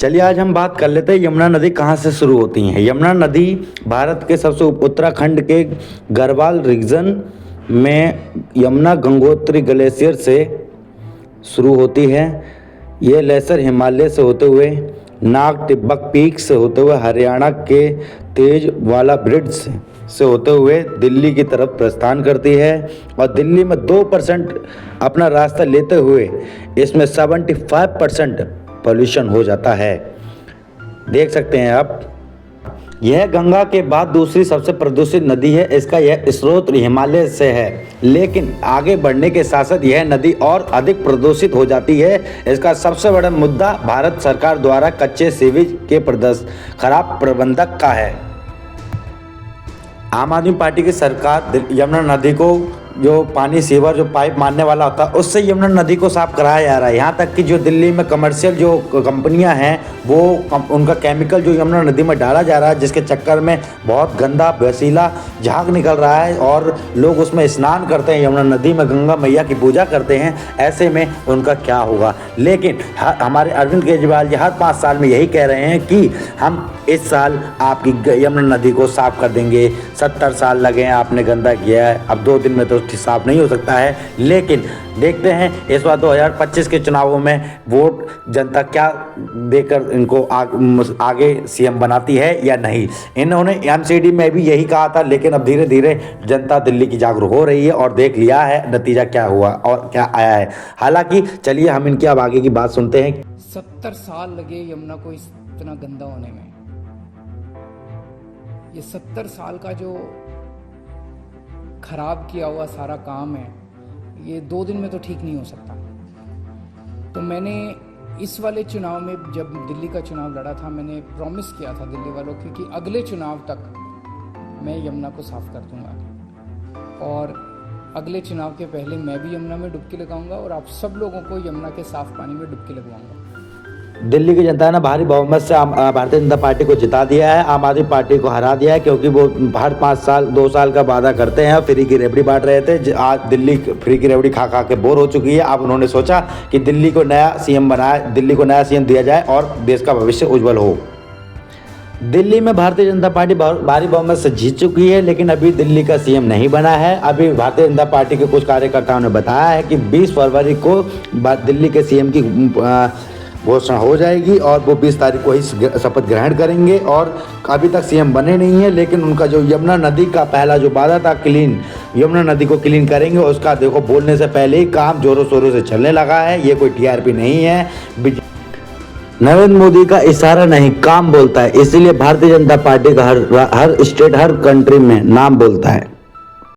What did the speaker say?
चलिए आज हम बात कर लेते हैं यमुना नदी कहाँ से शुरू होती है। यमुना नदी भारत के सबसे उत्तराखंड के गढ़वाल रीजन में यमुना गंगोत्री ग्लेशियर से शुरू होती है। ये लेसर हिमालय से होते हुए नाग तिब्बक पीक से होते हुए हरियाणा के तेज वाला ब्रिज से होते हुए दिल्ली की तरफ प्रस्थान करती है और दिल्ली में 2% अपना रास्ता लेते हुए इसमें 75% पॉल्यूशन हो जाता है। देख सकते हैं आप, यह गंगा के बाद दूसरी सबसे प्रदूषित नदी है। इसका यह स्रोत हिमालय से है, लेकिन आगे बढ़ने के साथ साथ यह नदी और अधिक प्रदूषित हो जाती है। इसका सबसे बड़ा मुद्दा भारत सरकार द्वारा कच्चे सीवेज के खराब प्रबंधक का है। आम आदमी पार्टी की सरकार यमुना नदी को जो पानी सीवर जो पाइप मारने वाला होता है उससे यमुना नदी को साफ कराया जा रहा है। यहाँ तक कि जो दिल्ली में कमर्शियल जो कंपनियां हैं वो उनका केमिकल जो यमुना नदी में डाला जा रहा है, जिसके चक्कर में बहुत गंदा वसीला झाग निकल रहा है और लोग उसमें स्नान करते हैं, यमुना नदी में गंगा मैया की पूजा करते हैं। ऐसे में उनका क्या होगा। लेकिन हमारे अरविंद केजरीवाल जी हर 5 साल में यही कह रहे हैं कि हम इस साल आपकी यमुना नदी को साफ कर देंगे। 70 साल लगे हैं, आपने गंदा किया है, अब 2 दिन में तो साफ नहीं हो सकता है। लेकिन देखते हैं इस बार 2025 के चुनावों में वोट जनता क्या देकर इनको आगे सीएम बनाती है या नहीं। इन्होंने एमसीडी में भी यही कहा था, लेकिन अब धीरे धीरे जनता दिल्ली की जागरूक हो रही है और देख लिया है नतीजा क्या हुआ और क्या आया है। हालांकि चलिए हम इनकी अब आगे की बात सुनते हैं। 70 साल लगे यमुना को इतना गंदा होने में। ये 70 साल का जो खराब किया हुआ सारा काम है, ये 2 दिन में तो ठीक नहीं हो सकता। तो मैंने इस वाले चुनाव में जब दिल्ली का चुनाव लड़ा था, मैंने प्रॉमिस किया था दिल्ली वालों को कि अगले चुनाव तक मैं यमुना को साफ कर दूंगा और अगले चुनाव के पहले मैं भी यमुना में डुबकी लगाऊंगा और आप सब लोगों को यमुना के साफ पानी में डुबकी लगवाऊंगा। दिल्ली की जनता ने भारी बहुमत से भारतीय जनता पार्टी को जिता दिया है, आम आदमी पार्टी को हरा दिया है, क्योंकि वो हर 2 साल का वादा करते हैं। फ्री की रेवड़ी बांट रहे थे, आज दिल्ली फ्री की रेवड़ी खा खा के बोर हो चुकी है। अब उन्होंने सोचा कि दिल्ली को नया सीएम बनाए, दिल्ली को नया सीएम दिया जाए और देश का भविष्य उज्जवल हो। दिल्ली में भारतीय जनता पार्टी भारी बहुमत से जीत चुकी है, लेकिन अभी दिल्ली का सीएम नहीं बना है। अभी भारतीय जनता पार्टी के कुछ कार्यकर्ताओं ने बताया है कि 20 फरवरी को दिल्ली के सीएम की घोषणा हो जाएगी और वो 20 तारीख को ही शपथ ग्रहण करेंगे। और अभी तक सीएम बने नहीं है, लेकिन उनका जो यमुना नदी का पहला जो वादा था यमुना नदी को क्लीन करेंगे, उसका देखो बोलने से पहले ही काम जोरों शोरों से चलने लगा है। ये कोई टीआरपी नहीं है, नरेंद्र मोदी का इशारा नहीं काम बोलता है, इसीलिए भारतीय जनता पार्टी का हर स्टेट हर कंट्री में नाम बोलता है।